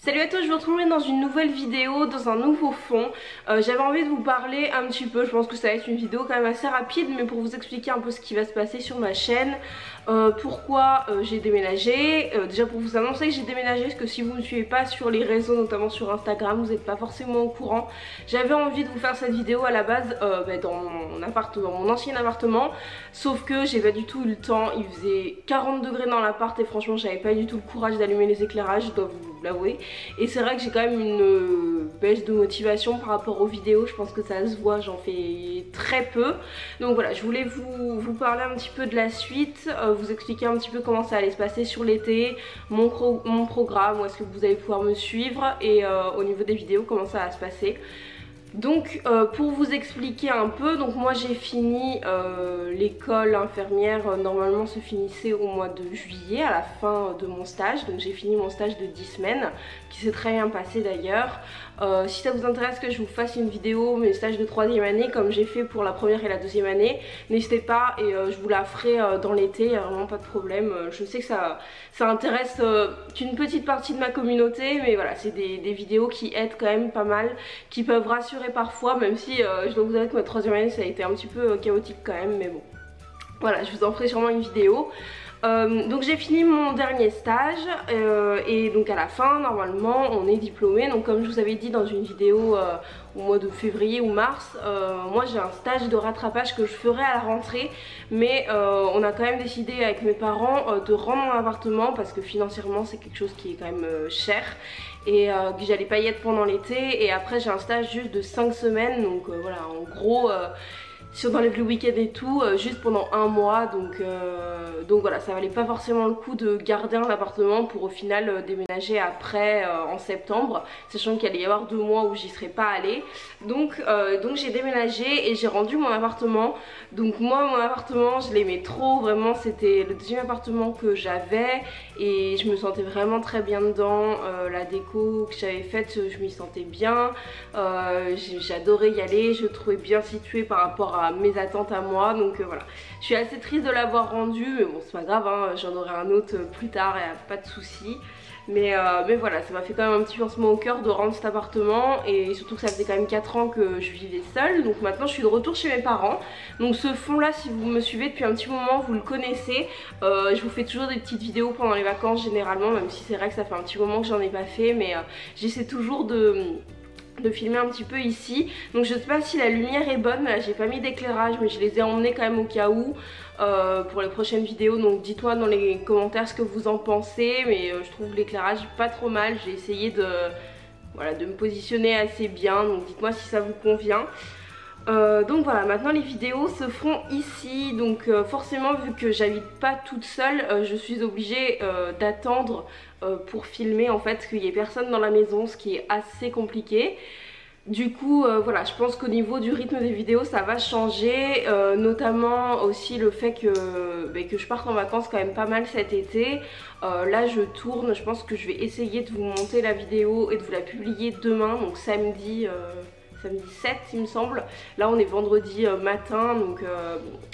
Salut à tous, je vous retrouve dans une nouvelle vidéo, dans un nouveau fond. J'avais envie de vous parler un petit peu, je pense que ça va être une vidéo quand même assez rapide, mais pour vous expliquer un peu ce qui va se passer sur ma chaîne, pourquoi j'ai déménagé, déjà pour vous annoncer que j'ai déménagé, parce que si vous ne me suivez pas sur les réseaux, notamment sur Instagram, vous n'êtes pas forcément au courant. J'avais envie de vous faire cette vidéo à la base dans mon ancien appartement, sauf que j'ai pas du tout eu le temps, il faisait 40 degrés dans l'appart et franchement j'avais pas du tout le courage d'allumer les éclairages, je dois vous l'avouer. Et c'est vrai que j'ai quand même une baisse de motivation par rapport aux vidéos, je pense que ça se voit, j'en fais très peu. Donc voilà, je voulais vous parler un petit peu de la suite, vous expliquer un petit peu comment ça allait se passer sur l'été, mon programme, où est-ce que vous allez pouvoir me suivre et au niveau des vidéos comment ça va se passer. Donc pour vous expliquer un peu, donc moi j'ai fini l'école infirmière, normalement se finissait au mois de juillet à la fin de mon stage, donc j'ai fini mon stage de 10 semaines qui s'est très bien passé d'ailleurs. Si ça vous intéresse que je vous fasse une vidéo mes stages de 3e année comme j'ai fait pour la première et la 2e année, n'hésitez pas et je vous la ferai dans l'été, il n'y a vraiment pas de problème. Je sais que ça intéresse qu'une petite partie de ma communauté, mais voilà, c'est des vidéos qui aident quand même pas mal, qui peuvent rassurer parfois, même si je dois vous avouer que ma 3e année ça a été un petit peu chaotique quand même, mais bon. Voilà, je vous en ferai sûrement une vidéo. Donc j'ai fini mon dernier stage et donc à la fin normalement on est diplômé. Donc comme je vous avais dit dans une vidéo au mois de février ou mars, moi j'ai un stage de rattrapage que je ferai à la rentrée, mais on a quand même décidé avec mes parents de rendre mon appartement parce que financièrement c'est quelque chose qui est quand même cher et que j'allais pas y être pendant l'été. Et après j'ai un stage juste de 5 semaines, donc voilà, en gros si on enlève le week-end et tout, juste pendant un mois, donc voilà, ça valait pas forcément le coup de garder un appartement pour au final déménager après en septembre, sachant qu'il allait y avoir 2 mois où j'y serais pas allée. Donc j'ai déménagé et j'ai rendu mon appartement. Donc moi mon appartement je l'aimais trop, vraiment c'était le 2e appartement que j'avais et je me sentais vraiment très bien dedans. La déco que j'avais faite, je m'y sentais bien, j'adorais y aller, je le trouvais bien situé par rapport à mes attentes à moi, donc voilà. Je suis assez triste de l'avoir rendu, mais bon c'est pas grave, hein, j'en aurai un autre plus tard, et pas de soucis. Mais voilà, ça m'a fait quand même un petit pincement au cœur de rendre cet appartement, et surtout que ça faisait quand même 4 ans que je vivais seule, donc maintenant je suis de retour chez mes parents. Donc ce fond là, si vous me suivez depuis un petit moment, vous le connaissez. Je vous fais toujours des petites vidéos pendant les vacances généralement, même si c'est vrai que ça fait un petit moment que j'en ai pas fait, mais j'essaie toujours de filmer un petit peu ici. Donc je sais pas si la lumière est bonne, là j'ai pas mis d'éclairage mais je les ai emmenés quand même au cas où pour les prochaines vidéos. Donc dites-moi dans les commentaires ce que vous en pensez, mais je trouve l'éclairage pas trop mal. J'ai essayé de me positionner assez bien, donc dites-moi si ça vous convient. Donc voilà, maintenant les vidéos se feront ici, donc forcément vu que j'habite pas toute seule, je suis obligée d'attendre pour filmer en fait qu'il y ait personne dans la maison, ce qui est assez compliqué. Du coup voilà, je pense qu'au niveau du rythme des vidéos ça va changer, notamment aussi le fait que je parte en vacances quand même pas mal cet été. Là je tourne, je pense que je vais essayer de vous monter la vidéo et de vous la publier demain, donc samedi 7 il me semble. Là on est vendredi matin, donc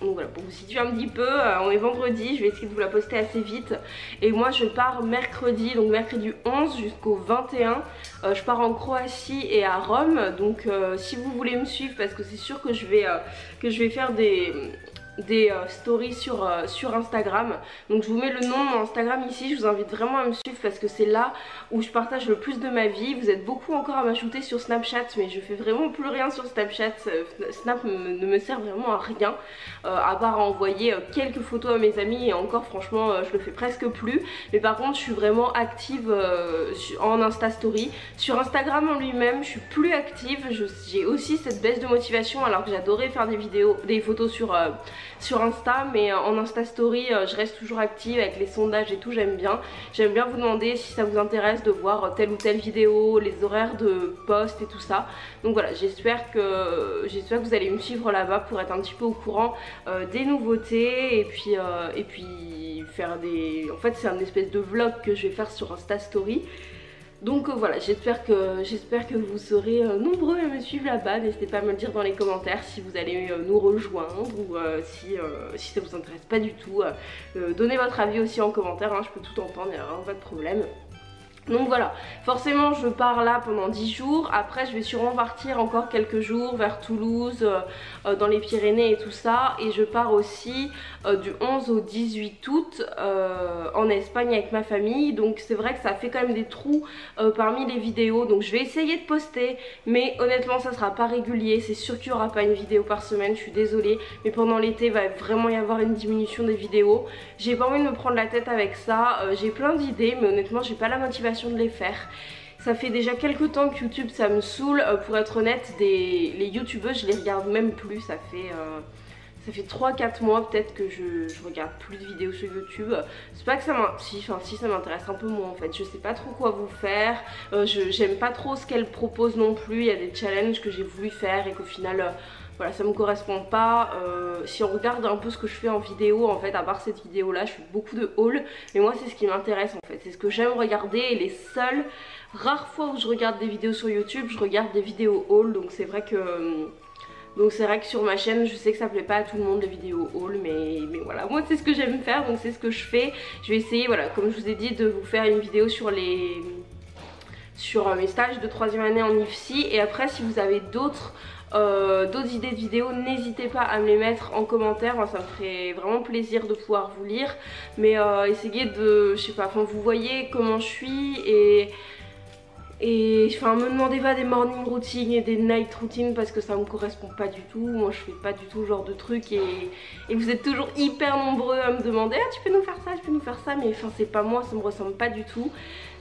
voilà, pour vous situer un petit peu, on est vendredi, je vais essayer de vous la poster assez vite. Et moi je pars mercredi, donc mercredi 11 jusqu'au 21, je pars en Croatie et à Rome. Donc si vous voulez me suivre, parce que c'est sûr que je vais faire des stories sur Instagram, donc je vous mets le nom de mon Instagram ici. Je vous invite vraiment à me suivre parce que c'est là où je partage le plus de ma vie. Vous êtes beaucoup encore à m'ajouter sur Snapchat, mais je fais vraiment plus rien sur Snapchat. Snap ne me sert vraiment à rien, à part à envoyer quelques photos à mes amis, et encore franchement je le fais presque plus. Mais par contre je suis vraiment active en Insta Story. Sur Instagram en lui-même je suis plus active, j'ai aussi cette baisse de motivation alors que j'adorais faire des photos sur Insta, mais en Insta Story je reste toujours active avec les sondages et tout. J'aime bien vous demander si ça vous intéresse de voir telle ou telle vidéo, les horaires de post et tout ça. Donc voilà, j'espère que vous allez me suivre là-bas pour être un petit peu au courant des nouveautés, et puis faire des... En fait c'est un espèce de vlog que je vais faire sur Insta Story. Donc voilà, j'espère que vous serez nombreux à me suivre là-bas. N'hésitez pas à me le dire dans les commentaires si vous allez nous rejoindre, ou si ça vous intéresse pas du tout. Donnez votre avis aussi en commentaire, hein, je peux tout entendre, il n'y a vraiment pas de problème. Donc voilà, forcément je pars là pendant 10 jours, après je vais sûrement partir encore quelques jours vers Toulouse, dans les Pyrénées et tout ça. Et je pars aussi du 11 au 18 août en Espagne avec ma famille. Donc c'est vrai que ça fait quand même des trous parmi les vidéos. Donc je vais essayer de poster, mais honnêtement ça sera pas régulier. C'est sûr qu'il n'y aura pas une vidéo par semaine, je suis désolée. Mais pendant l'été il va vraiment y avoir une diminution des vidéos. J'ai pas envie de me prendre la tête avec ça, j'ai plein d'idées mais honnêtement j'ai pas la motivation de les faire. Ça fait déjà quelques temps que YouTube ça me saoule, pour être honnête les youtubeuses je les regarde même plus, ça fait 3-4 mois peut-être que je regarde plus de vidéos sur YouTube. C'est pas que ça m'intéresse, si ça m'intéresse un peu moins en fait, je sais pas trop quoi vous faire, j'aime pas trop ce qu'elles proposent non plus, il y a des challenges que j'ai voulu faire et qu'au final voilà, ça me correspond pas. Si on regarde un peu ce que je fais en vidéo, en fait, à part cette vidéo là, je fais beaucoup de hauls. Mais moi c'est ce qui m'intéresse en fait, c'est ce que j'aime regarder. Et les seules rares fois où je regarde des vidéos sur YouTube, je regarde des vidéos hauls. Donc c'est vrai que sur ma chaîne, je sais que ça plaît pas à tout le monde les vidéos haul, mais voilà, moi c'est ce que j'aime faire, donc c'est ce que je fais. Je vais essayer, voilà, comme je vous ai dit, de vous faire une vidéo sur mes stages de 3e année en IFSI. Et après si vous avez d'autres idées de vidéos, n'hésitez pas à me les mettre en commentaire. Moi, ça me ferait vraiment plaisir de pouvoir vous lire. Mais essayez de, je sais pas, enfin vous voyez comment je suis et enfin me demandez pas des morning routines et des night routines parce que ça me correspond pas du tout. Moi je fais pas du tout ce genre de truc et vous êtes toujours hyper nombreux à me demander ah tu peux nous faire ça, tu peux nous faire ça, mais enfin c'est pas moi, ça me ressemble pas du tout.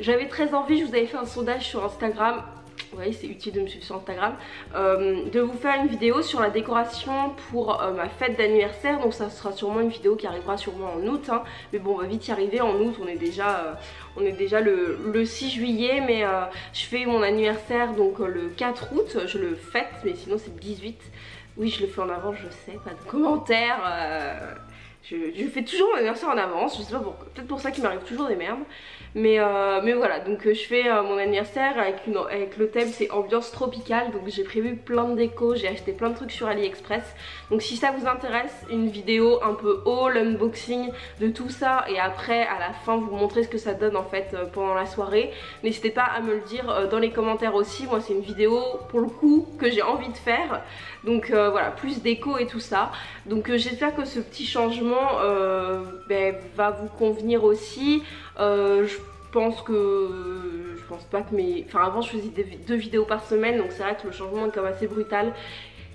J'avais très envie, je vous avais fait un sondage sur Instagram. Vous voyez, c'est utile de me suivre sur Instagram, de vous faire une vidéo sur la décoration pour ma fête d'anniversaire. Donc ça sera sûrement une vidéo qui arrivera sûrement en août, hein. Mais bon on va vite y arriver, en août on est déjà le 6 juillet. Mais je fais mon anniversaire donc le 4 août, je le fête, mais sinon c'est le 18. Oui je le fais en avance, je sais, pas de commentaires. Je fais toujours mon anniversaire en avance, je sais pas pourquoi, peut-être pour ça qu'il m'arrive toujours des merdes. Mais voilà, donc je fais mon anniversaire avec le thème c'est ambiance tropicale. Donc j'ai prévu plein de déco, j'ai acheté plein de trucs sur AliExpress. Donc si ça vous intéresse, une vidéo un peu haul, unboxing de tout ça. Et après à la fin vous montrer ce que ça donne en fait pendant la soirée. N'hésitez pas à me le dire dans les commentaires aussi. Moi c'est une vidéo pour le coup que j'ai envie de faire. Donc voilà, plus déco et tout ça. Donc j'espère que ce petit changement va vous convenir aussi. Je pense pas que avant je faisais 2 vidéos par semaine, donc c'est vrai que le changement est quand même assez brutal.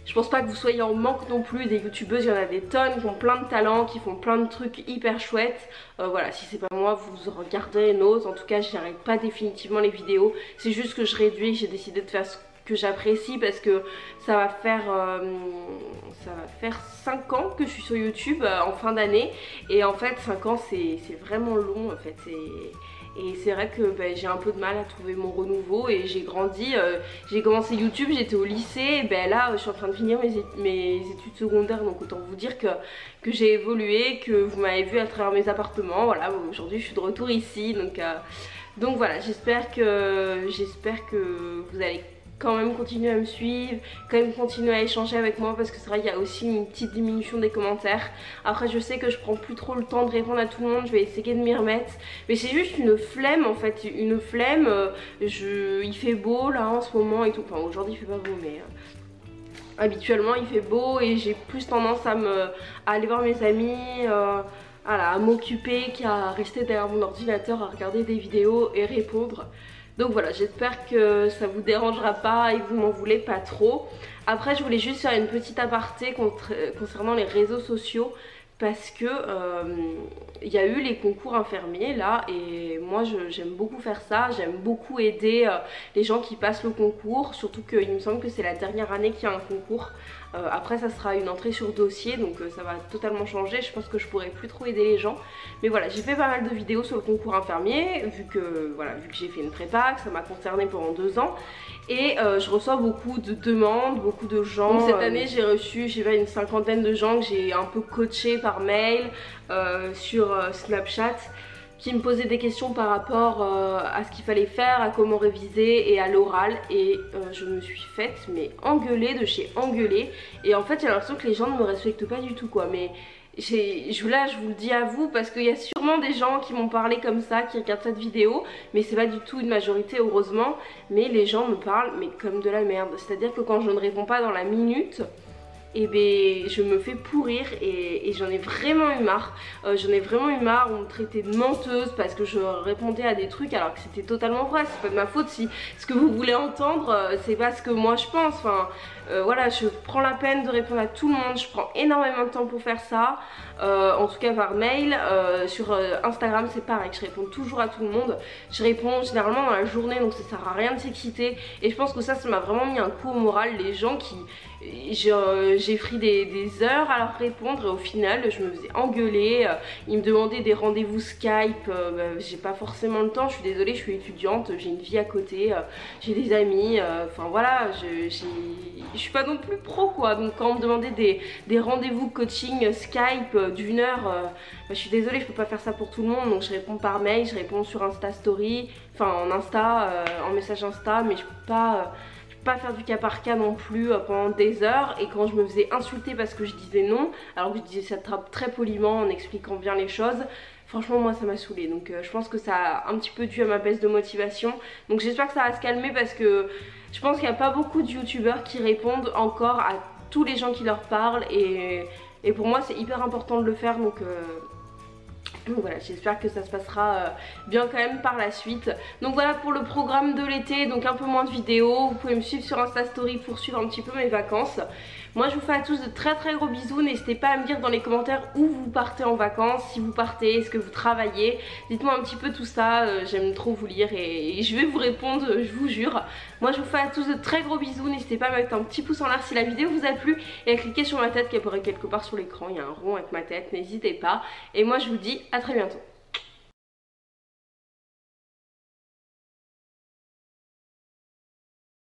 Je pense pas que vous soyez en manque non plus, des youtubeuses, il y en a des tonnes qui ont plein de talents, qui font plein de trucs hyper chouettes. Voilà, si c'est pas moi, vous regarderez une autre. En tout cas, j'arrête pas définitivement les vidéos, c'est juste que je réduis, j'ai décidé de faire ce que j'apprécie parce que ça va faire 5 ans que je suis sur YouTube en fin d'année. Et en fait 5 ans c'est vraiment long en fait. Et c'est vrai que j'ai un peu de mal à trouver mon renouveau et j'ai grandi, j'ai commencé YouTube, j'étais au lycée, et là je suis en train de finir mes études secondaires, donc autant vous dire que j'ai évolué, que vous m'avez vu à travers mes appartements. Voilà, aujourd'hui je suis de retour ici, donc voilà, j'espère que vous allez quand même continuer à me suivre, quand même continuer à échanger avec moi, parce que c'est vrai qu'il y a aussi une petite diminution des commentaires. Après je sais que je prends plus trop le temps de répondre à tout le monde, je vais essayer de m'y remettre, mais c'est juste une flemme en fait, une flemme. Il fait beau là en ce moment et tout, enfin aujourd'hui il fait pas beau mais habituellement il fait beau et j'ai plus tendance à aller voir mes amis, à m'occuper qu'à rester derrière mon ordinateur à regarder des vidéos et répondre. Donc voilà, j'espère que ça vous dérangera pas et que vous m'en voulez pas trop. Après je voulais juste faire une petite aparté concernant les réseaux sociaux, parce que il y a eu les concours infirmiers là, et moi j'aime beaucoup faire ça, j'aime beaucoup aider les gens qui passent le concours, surtout qu'il me semble que c'est la dernière année qu'il y a un concours. Après ça sera une entrée sur dossier, donc ça va totalement changer, je pense que je pourrai plus trop aider les gens. Mais voilà, j'ai fait pas mal de vidéos sur le concours infirmier, vu que j'ai fait une prépa, que ça m'a concernée pendant 2 ans. Et je reçois beaucoup de demandes, beaucoup de gens. Donc, cette année j'ai reçu, une 50aine de gens que j'ai un peu coachés par mail, sur Snapchat, qui me posaient des questions par rapport à ce qu'il fallait faire, à comment réviser et à l'oral. Et je me suis faite engueuler de chez engueuler. Et en fait j'ai l'impression que les gens ne me respectent pas du tout quoi. Mais là je vous le dis à vous parce qu'il y a sûrement des gens qui m'ont parlé comme ça, qui regardent cette vidéo, mais c'est pas du tout une majorité heureusement, mais les gens me parlent mais comme de la merde, c'est à dire que quand je ne réponds pas dans la minute, et ben je me fais pourrir et j'en ai vraiment eu marre. J'en ai vraiment eu marre, on me traitait de menteuse parce que je répondais à des trucs alors que c'était totalement vrai. C'est pas de ma faute si ce que vous voulez entendre c'est pas ce que moi je pense. Enfin voilà, je prends la peine de répondre à tout le monde, je prends énormément de temps pour faire ça, en tout cas par mail. Sur Instagram c'est pareil, je réponds toujours à tout le monde, je réponds généralement dans la journée donc ça sert à rien de s'exciter et je pense que ça m'a vraiment mis un coup au moral, les gens qui... J'ai pris des heures à leur répondre et au final je me faisais engueuler, ils me demandaient des rendez-vous Skype, j'ai pas forcément le temps, je suis désolée, je suis étudiante, j'ai une vie à côté, j'ai des amis, enfin voilà, je suis pas non plus pro quoi, donc quand on me demandait des rendez-vous coaching Skype d'une heure, je suis désolée, je peux pas faire ça pour tout le monde, donc je réponds par mail, je réponds sur Insta Story, enfin en Insta, en message Insta, mais je peux pas faire du cas par cas non plus pendant des heures. Et quand je me faisais insulter parce que je disais non alors que je disais ça très poliment en expliquant bien les choses, franchement moi ça m'a saoulée. Donc je pense que ça a un petit peu dû à ma baisse de motivation, donc j'espère que ça va se calmer parce que je pense qu'il n'y a pas beaucoup de youtubeurs qui répondent encore à tous les gens qui leur parlent et pour moi c'est hyper important de le faire, donc voilà, j'espère que ça se passera bien quand même par la suite. Donc voilà pour le programme de l'été, donc un peu moins de vidéos. Vous pouvez me suivre sur Insta Story pour suivre un petit peu mes vacances. Moi je vous fais à tous de très gros bisous. N'hésitez pas à me dire dans les commentaires où vous partez en vacances, si vous partez, est-ce que vous travaillez. Dites-moi un petit peu tout ça, j'aime trop vous lire et je vais vous répondre, je vous jure. Moi je vous fais à tous de très gros bisous. N'hésitez pas à mettre un petit pouce en l'air si la vidéo vous a plu et à cliquer sur ma tête qui apparaît quelque part sur l'écran. Il y a un rond avec ma tête, n'hésitez pas. Et moi je vous dis à très bientôt.